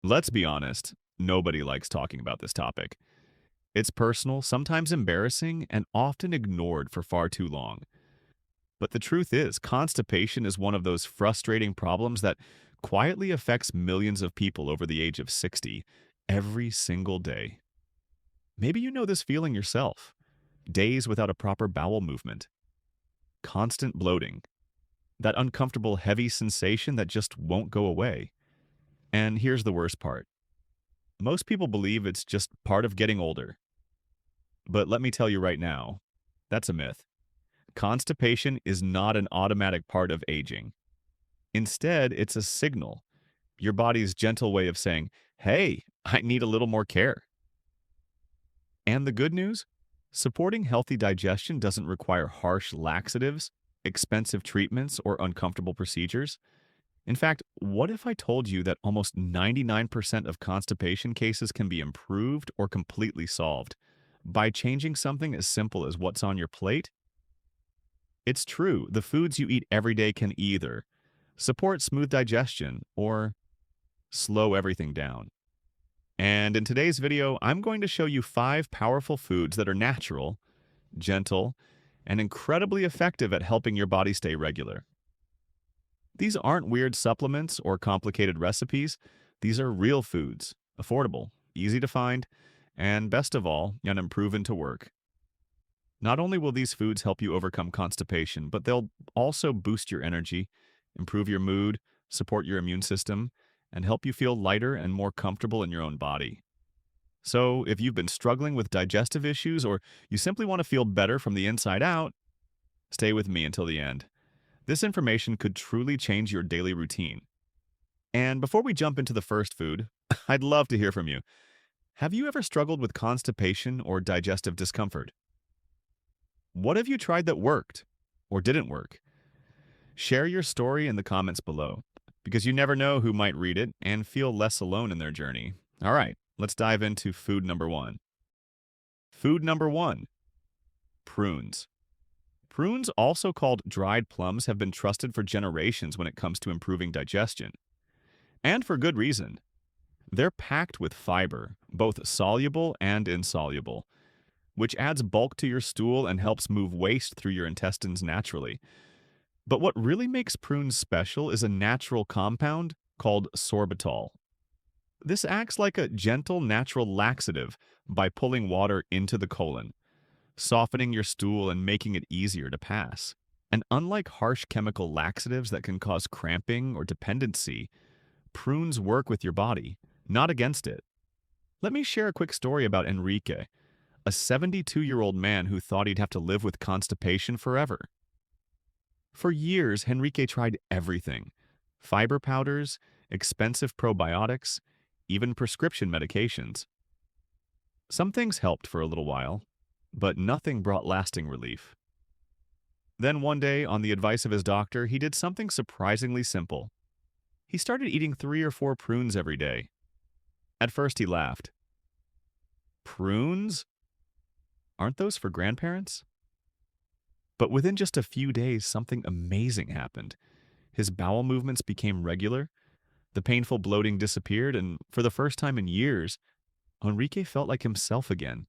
Let's be honest, nobody likes talking about this topic. It's personal, sometimes embarrassing, and often ignored for far too long. But the truth is, constipation is one of those frustrating problems that quietly affects millions of people over the age of 60 every single day. Maybe you know this feeling yourself. Days without a proper bowel movement, constant bloating, that uncomfortable heavy sensation that just won't go away. And here's the worst part. Most people believe it's just part of getting older. But let me tell you right now, that's a myth. Constipation is not an automatic part of aging. Instead, it's a signal, your body's gentle way of saying, hey, I need a little more care. And the good news? Supporting healthy digestion doesn't require harsh laxatives, expensive treatments, or uncomfortable procedures. In fact, what if I told you that almost 99% of constipation cases can be improved or completely solved by changing something as simple as what's on your plate? It's true, the foods you eat every day can either support smooth digestion or slow everything down. And in today's video, I'm going to show you 5 powerful foods that are natural, gentle, and incredibly effective at helping your body stay regular. These aren't weird supplements or complicated recipes. These are real foods, affordable, easy to find, and best of all, and proven to work. Not only will these foods help you overcome constipation, but they'll also boost your energy, improve your mood, support your immune system, and help you feel lighter and more comfortable in your own body. So, if you've been struggling with digestive issues or you simply want to feel better from the inside out, stay with me until the end. This information could truly change your daily routine. And before we jump into the first food, I'd love to hear from you. Have you ever struggled with constipation or digestive discomfort? What have you tried that worked or didn't work? Share your story in the comments below, because you never know who might read it and feel less alone in their journey. All right, let's dive into food number one. Food number one, prunes. Prunes, also called dried plums, have been trusted for generations when it comes to improving digestion. And for good reason. They're packed with fiber, both soluble and insoluble, which adds bulk to your stool and helps move waste through your intestines naturally. But what really makes prunes special is a natural compound called sorbitol. This acts like a gentle natural laxative by pulling water into the colon, softening your stool and making it easier to pass. And unlike harsh chemical laxatives that can cause cramping or dependency, prunes work with your body, not against it. Let me share a quick story about Enrique, a 72-year-old man who thought he'd have to live with constipation forever. For years, Henrique tried everything: fiber powders, expensive probiotics, even prescription medications. Some things helped for a little while, but nothing brought lasting relief. Then one day, on the advice of his doctor, he did something surprisingly simple. He started eating 3 or 4 prunes every day. At first, he laughed. Prunes? Aren't those for grandparents? But within just a few days, something amazing happened. His bowel movements became regular, the painful bloating disappeared, and for the first time in years, Enrique felt like himself again.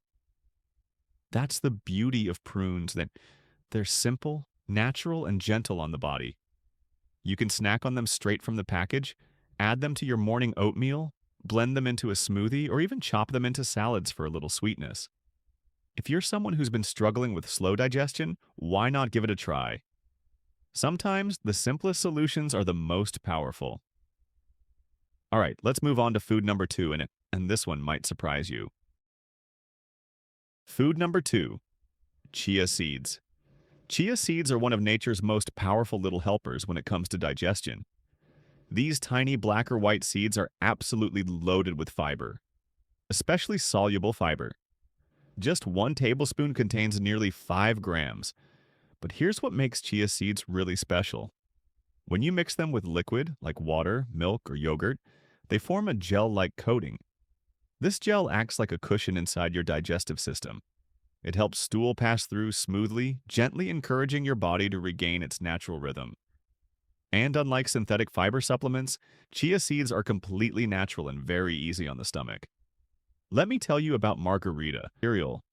That's the beauty of prunes, that they're simple, natural, and gentle on the body. You can snack on them straight from the package, add them to your morning oatmeal, blend them into a smoothie, or even chop them into salads for a little sweetness. If you're someone who's been struggling with slow digestion, why not give it a try? Sometimes the simplest solutions are the most powerful. All right, let's move on to food number 2, and this one might surprise you. Food number 2, chia seeds. Chia seeds are one of nature's most powerful little helpers when it comes to digestion. These tiny black or white seeds are absolutely loaded with fiber, especially soluble fiber. Just 1 tablespoon contains nearly 5 grams. But here's what makes chia seeds really special. When you mix them with liquid, like water, milk, or yogurt, they form a gel-like coating. This gel acts like a cushion inside your digestive system. It helps stool pass through smoothly, gently encouraging your body to regain its natural rhythm. And unlike synthetic fiber supplements, chia seeds are completely natural and very easy on the stomach. Let me tell you about margarita cereal.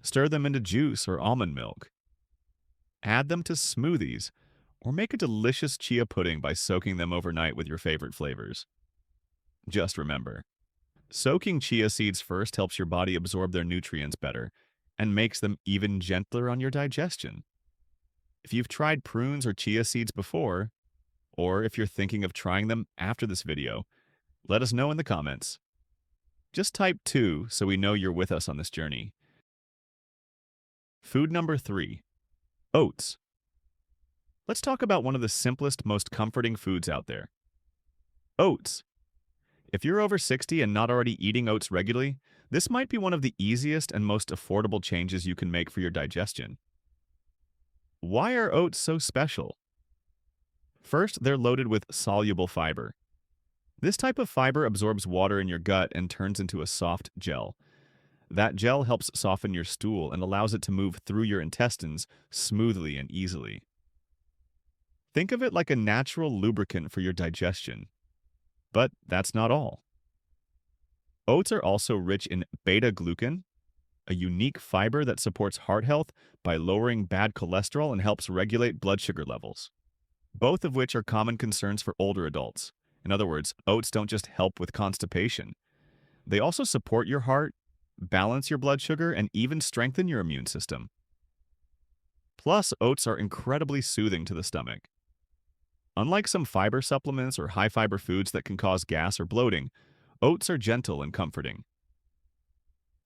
Stir them into juice or almond milk. Add them to smoothies, or make a delicious chia pudding by soaking them overnight with your favorite flavors. Just remember, soaking chia seeds first helps your body absorb their nutrients better and makes them even gentler on your digestion. If you've tried prunes or chia seeds before, or if you're thinking of trying them after this video, let us know in the comments. Just type 2 so we know you're with us on this journey. Food number 3. Oats. Let's talk about one of the simplest, most comforting foods out there. Oats. If you're over 60 and not already eating oats regularly, this might be one of the easiest and most affordable changes you can make for your digestion. Why are oats so special? First, they're loaded with soluble fiber. This type of fiber absorbs water in your gut and turns into a soft gel. That gel helps soften your stool and allows it to move through your intestines smoothly and easily. Think of it like a natural lubricant for your digestion. But that's not all. Oats are also rich in beta-glucan, a unique fiber that supports heart health by lowering bad cholesterol and helps regulate blood sugar levels, both of which are common concerns for older adults. In other words, oats don't just help with constipation. They also support your heart, balance your blood sugar, and even strengthen your immune system. Plus, oats are incredibly soothing to the stomach. Unlike some fiber supplements or high-fiber foods that can cause gas or bloating, oats are gentle and comforting.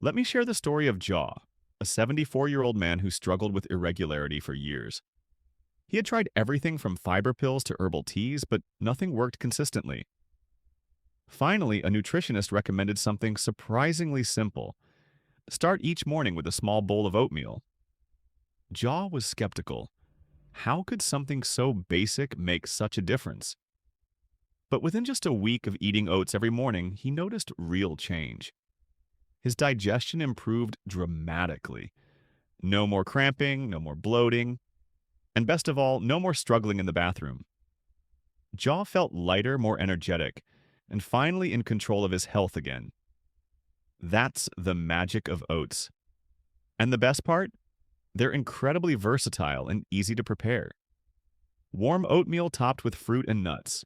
Let me share the story of Jaw, a 74-year-old man who struggled with irregularity for years. He had tried everything from fiber pills to herbal teas, but nothing worked consistently. Finally, a nutritionist recommended something surprisingly simple. Start each morning with a small bowl of oatmeal. Jaw was skeptical. How could something so basic make such a difference? But within just a week of eating oats every morning, he noticed real change. His digestion improved dramatically. No more cramping, no more bloating, and best of all, no more struggling in the bathroom. Jaw felt lighter, more energetic, and finally in control of his health again. That's the magic of oats. And the best part? They're incredibly versatile and easy to prepare. Warm oatmeal topped with fruit and nuts,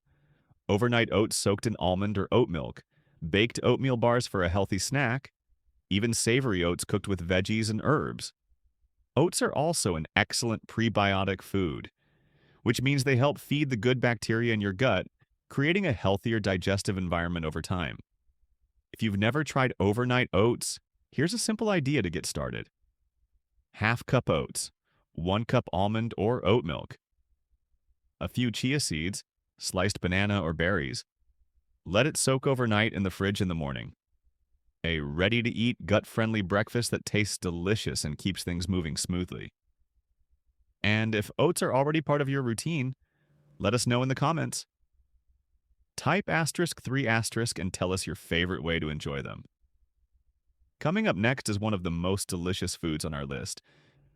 overnight oats soaked in almond or oat milk, baked oatmeal bars for a healthy snack, even savory oats cooked with veggies and herbs. Oats are also an excellent prebiotic food, which means they help feed the good bacteria in your gut, creating a healthier digestive environment over time. If you've never tried overnight oats, here's a simple idea to get started. Half cup oats, 1 cup almond or oat milk, a few chia seeds, sliced banana or berries. Let it soak overnight in the fridge in the morning. A ready-to-eat, gut-friendly breakfast that tastes delicious and keeps things moving smoothly. And if oats are already part of your routine, let us know in the comments. Type *3* and tell us your favorite way to enjoy them. Coming up next is one of the most delicious foods on our list,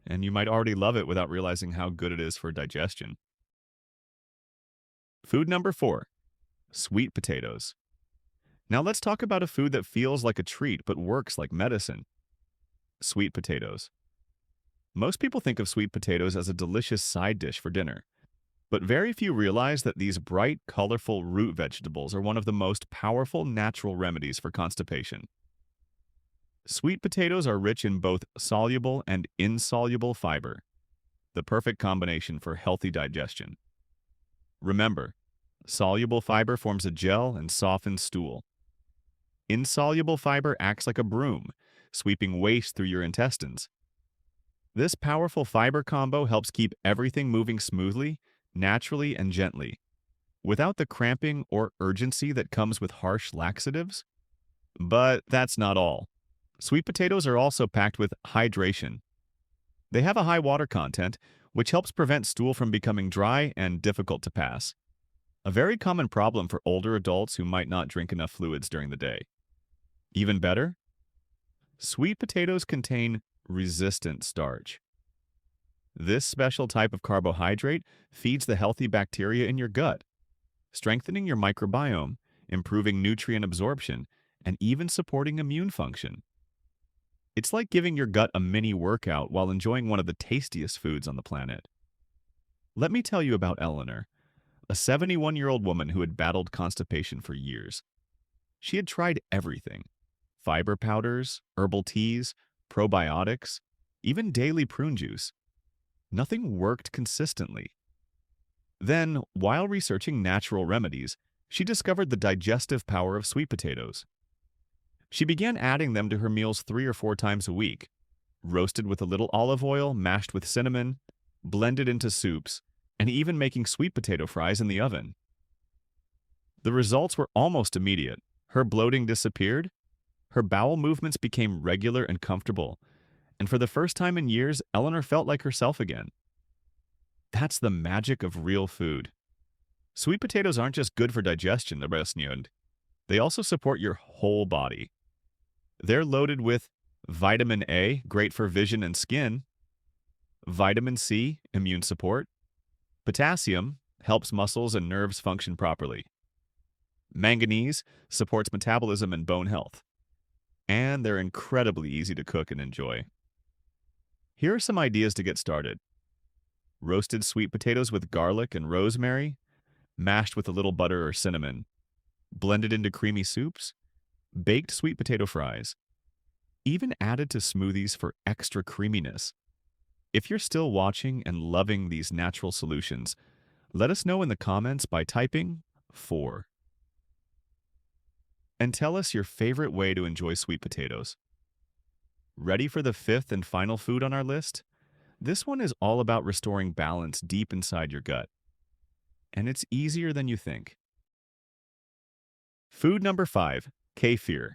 and you might already love it without realizing how good it is for digestion. Food number 4, sweet potatoes. Now let's talk about a food that feels like a treat but works like medicine. Sweet potatoes. Most people think of sweet potatoes as a delicious side dish for dinner, but very few realize that these bright, colorful root vegetables are one of the most powerful natural remedies for constipation. Sweet potatoes are rich in both soluble and insoluble fiber, the perfect combination for healthy digestion. Remember, soluble fiber forms a gel and softens stool. Insoluble fiber acts like a broom, sweeping waste through your intestines. This powerful fiber combo helps keep everything moving smoothly, naturally, and gently, without the cramping or urgency that comes with harsh laxatives. But that's not all. Sweet potatoes are also packed with hydration. They have a high water content, which helps prevent stool from becoming dry and difficult to pass, a very common problem for older adults who might not drink enough fluids during the day. Even better, sweet potatoes contain resistant starch. This special type of carbohydrate feeds the healthy bacteria in your gut, strengthening your microbiome, improving nutrient absorption, and even supporting immune function. It's like giving your gut a mini workout while enjoying one of the tastiest foods on the planet. Let me tell you about Eleanor, a 71-year-old woman who had battled constipation for years. She had tried everything: fiber powders, herbal teas, probiotics, even daily prune juice. Nothing worked consistently. Then, while researching natural remedies, she discovered the digestive power of sweet potatoes. She began adding them to her meals 3 or 4 times a week, roasted with a little olive oil, mashed with cinnamon, blended into soups, and even making sweet potato fries in the oven. The results were almost immediate. Her bloating disappeared, her bowel movements became regular and comfortable, and for the first time in years, Eleanor felt like herself again. That's the magic of real food. Sweet potatoes aren't just good for digestion, they also support your whole body. They're loaded with vitamin A, great for vision and skin, vitamin C, immune support, potassium, helps muscles and nerves function properly, manganese, supports metabolism and bone health, and they're incredibly easy to cook and enjoy. Here are some ideas to get started. Roasted sweet potatoes with garlic and rosemary, mashed with a little butter or cinnamon, blended into creamy soups, baked sweet potato fries, even added to smoothies for extra creaminess. If you're still watching and loving these natural solutions, let us know in the comments by typing 4. And tell us your favorite way to enjoy sweet potatoes. Ready for the 5th and final food on our list? This one is all about restoring balance deep inside your gut. And it's easier than you think. Food number 5, kefir.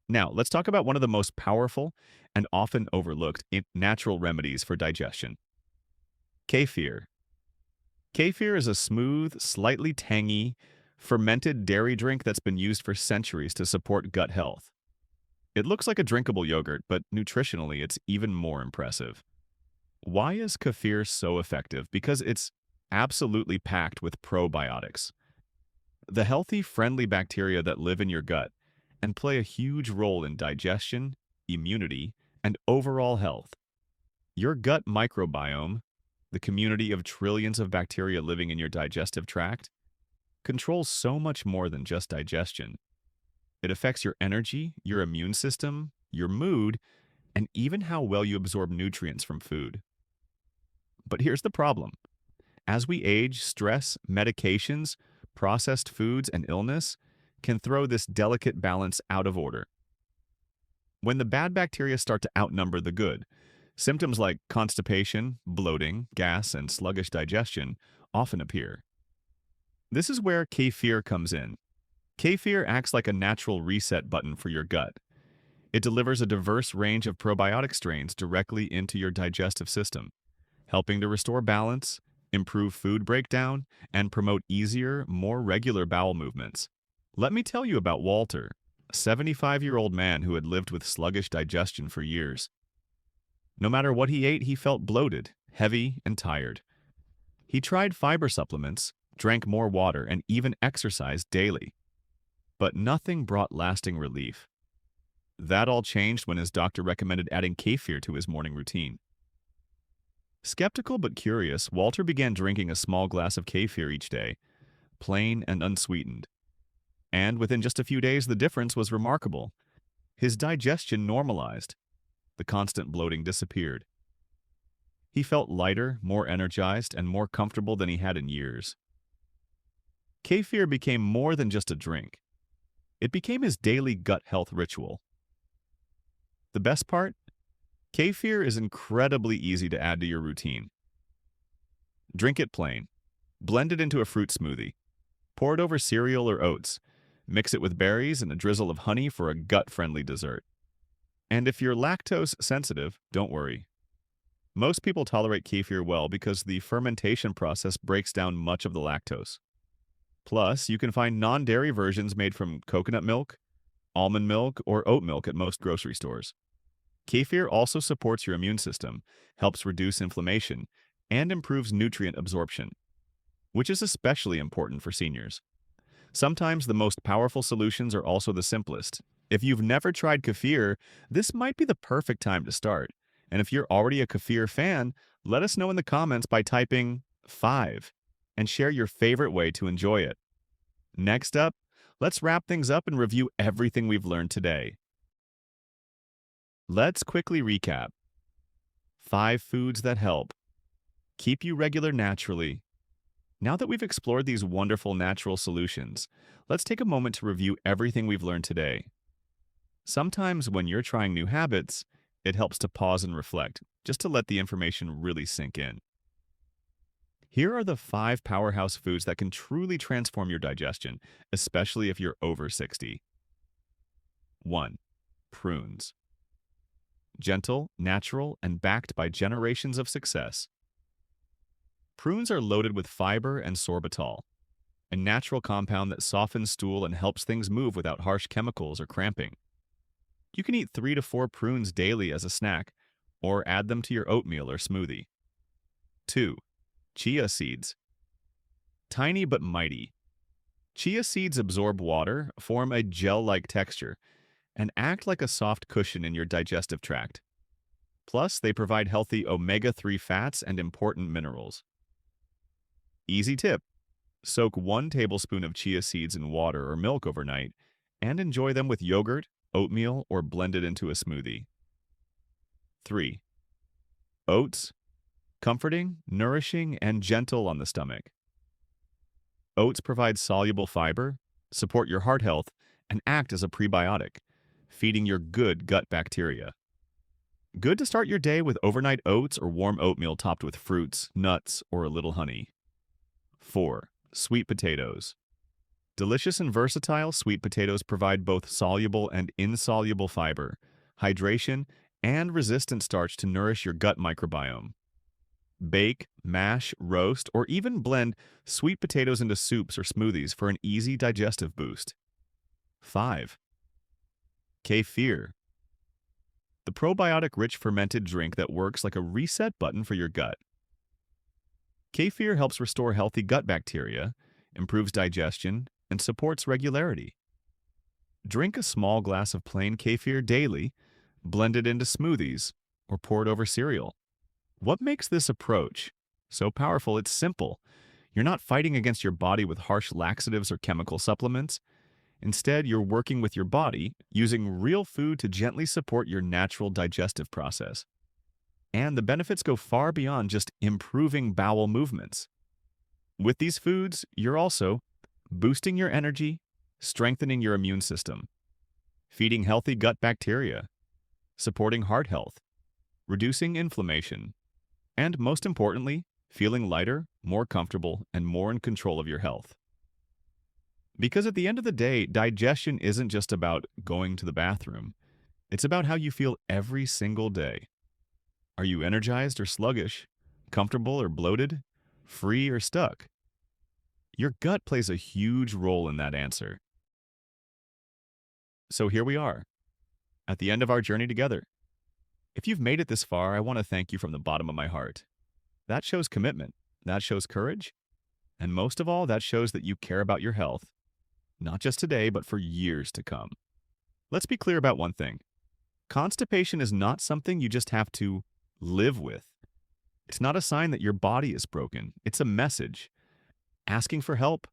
Now, let's talk about one of the most powerful and often overlooked natural remedies for digestion. Kefir. Kefir is a smooth, slightly tangy, fermented dairy drink that's been used for centuries to support gut health. It looks like a drinkable yogurt, but nutritionally it's even more impressive. Why is kefir so effective? Because it's absolutely packed with probiotics, the healthy, friendly bacteria that live in your gut and play a huge role in digestion, immunity, and overall health. Your gut microbiome, the community of trillions of bacteria living in your digestive tract, controls so much more than just digestion. It affects your energy, your immune system, your mood, and even how well you absorb nutrients from food. But here's the problem. As we age, stress, medications, processed foods, and illness can throw this delicate balance out of order. When the bad bacteria start to outnumber the good, symptoms like constipation, bloating, gas, and sluggish digestion often appear. This is where kefir comes in. Kefir acts like a natural reset button for your gut. It delivers a diverse range of probiotic strains directly into your digestive system, helping to restore balance, improve food breakdown, and promote easier, more regular bowel movements. Let me tell you about Walter, a 75-year-old man who had lived with sluggish digestion for years. No matter what he ate, he felt bloated, heavy, and tired. He tried fiber supplements, drank more water, and even exercised daily. But nothing brought lasting relief. That all changed when his doctor recommended adding kefir to his morning routine. Skeptical but curious, Walter began drinking a small glass of kefir each day, plain and unsweetened. And within just a few days, the difference was remarkable. His digestion normalized. The constant bloating disappeared. He felt lighter, more energized, and more comfortable than he had in years. Kefir became more than just a drink. It became his daily gut health ritual. The best part? Kefir is incredibly easy to add to your routine. Drink it plain. Blend it into a fruit smoothie. Pour it over cereal or oats. Mix it with berries and a drizzle of honey for a gut-friendly dessert. And if you're lactose sensitive, don't worry. Most people tolerate kefir well because the fermentation process breaks down much of the lactose. Plus, you can find non-dairy versions made from coconut milk, almond milk, or oat milk at most grocery stores. Kefir also supports your immune system, helps reduce inflammation, and improves nutrient absorption, which is especially important for seniors. Sometimes the most powerful solutions are also the simplest. If you've never tried kefir, this might be the perfect time to start. And if you're already a kefir fan, let us know in the comments by typing 5 and share your favorite way to enjoy it. Next up, let's wrap things up and review everything we've learned today. Let's quickly recap. 5 foods that help keep you regular naturally. Now that we've explored these wonderful natural solutions, let's take a moment to review everything we've learned today. Sometimes when you're trying new habits, it helps to pause and reflect, just to let the information really sink in. Here are the 5 powerhouse foods that can truly transform your digestion, especially if you're over 60. 1. Prunes. Gentle, natural, and backed by generations of success. Prunes are loaded with fiber and sorbitol, a natural compound that softens stool and helps things move without harsh chemicals or cramping. You can eat 3 to 4 prunes daily as a snack, or add them to your oatmeal or smoothie. 2. Chia seeds. Tiny but mighty. Chia seeds absorb water, form a gel-like texture, and act like a soft cushion in your digestive tract. Plus, they provide healthy omega-3 fats and important minerals. Easy tip: soak 1 tablespoon of chia seeds in water or milk overnight and enjoy them with yogurt, oatmeal, or blended into a smoothie. 3. Oats. Comforting, nourishing, and gentle on the stomach. Oats provide soluble fiber, support your heart health, and act as a prebiotic, feeding your good gut bacteria. Good to start your day with overnight oats or warm oatmeal topped with fruits, nuts, or a little honey. 4. Sweet potatoes. Delicious and versatile, sweet potatoes provide both soluble and insoluble fiber, hydration, and resistant starch to nourish your gut microbiome. Bake, mash, roast, or even blend sweet potatoes into soups or smoothies for an easy digestive boost. 5. Kefir. The probiotic-rich fermented drink that works like a reset button for your gut. Kefir helps restore healthy gut bacteria, improves digestion, and supports regularity. Drink a small glass of plain kefir daily, blend it into smoothies, or pour it over cereal. What makes this approach so powerful? It's simple. You're not fighting against your body with harsh laxatives or chemical supplements. Instead, you're working with your body, using real food to gently support your natural digestive process. And the benefits go far beyond just improving bowel movements. With these foods, you're also boosting your energy, strengthening your immune system, feeding healthy gut bacteria, supporting heart health, reducing inflammation, and most importantly, feeling lighter, more comfortable, and more in control of your health. Because at the end of the day, digestion isn't just about going to the bathroom. It's about how you feel every single day. Are you energized or sluggish, comfortable or bloated, free or stuck? Your gut plays a huge role in that answer. So here we are, at the end of our journey together. If you've made it this far, I want to thank you from the bottom of my heart. That shows commitment, that shows courage, and most of all, that shows that you care about your health, not just today, but for years to come. Let's be clear about one thing. Constipation is not something you just have to live with. It's not a sign that your body is broken. It's a message. Asking for help,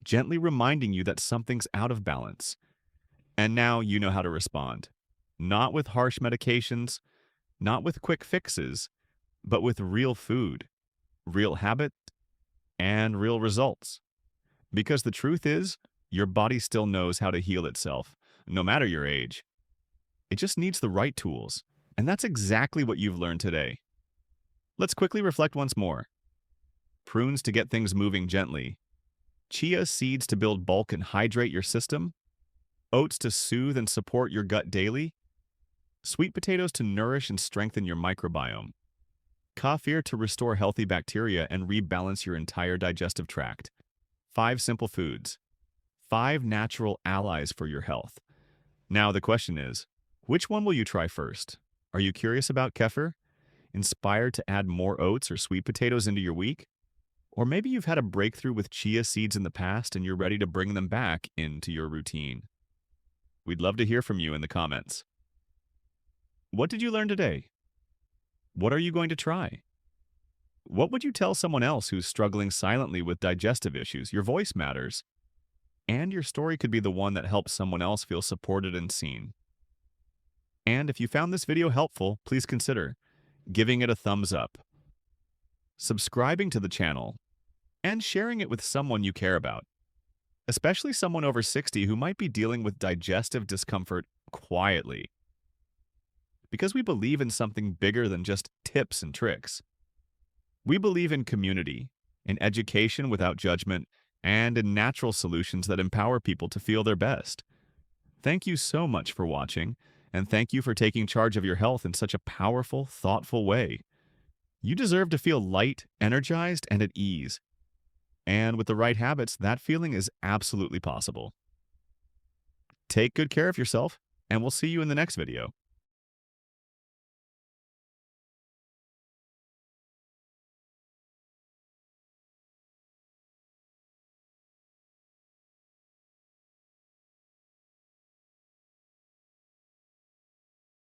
gently reminding you that something's out of balance. And now you know how to respond. Not with harsh medications, not with quick fixes, but with real food, real habit, and real results. Because the truth is, your body still knows how to heal itself, no matter your age. It just needs the right tools, and that's exactly what you've learned today. Let's quickly reflect once more. Prunes to get things moving gently, chia seeds to build bulk and hydrate your system, oats to soothe and support your gut daily, sweet potatoes to nourish and strengthen your microbiome, kefir to restore healthy bacteria and rebalance your entire digestive tract. 5 simple foods, 5 natural allies for your health. Now the question is, which one will you try first? Are you curious about kefir? Inspired to add more oats or sweet potatoes into your week? Or maybe you've had a breakthrough with chia seeds in the past and you're ready to bring them back into your routine. We'd love to hear from you in the comments. What did you learn today? What are you going to try? What would you tell someone else who's struggling silently with digestive issues? Your voice matters, and your story could be the one that helps someone else feel supported and seen. And if you found this video helpful, please consider giving it a thumbs up, subscribing to the channel, and sharing it with someone you care about, especially someone over 60 who might be dealing with digestive discomfort quietly. Because we believe in something bigger than just tips and tricks. We believe in community, in education without judgment, and in natural solutions that empower people to feel their best. Thank you so much for watching, and thank you for taking charge of your health in such a powerful, thoughtful way. You deserve to feel light, energized, and at ease. And with the right habits, that feeling is absolutely possible. Take good care of yourself, and we'll see you in the next video.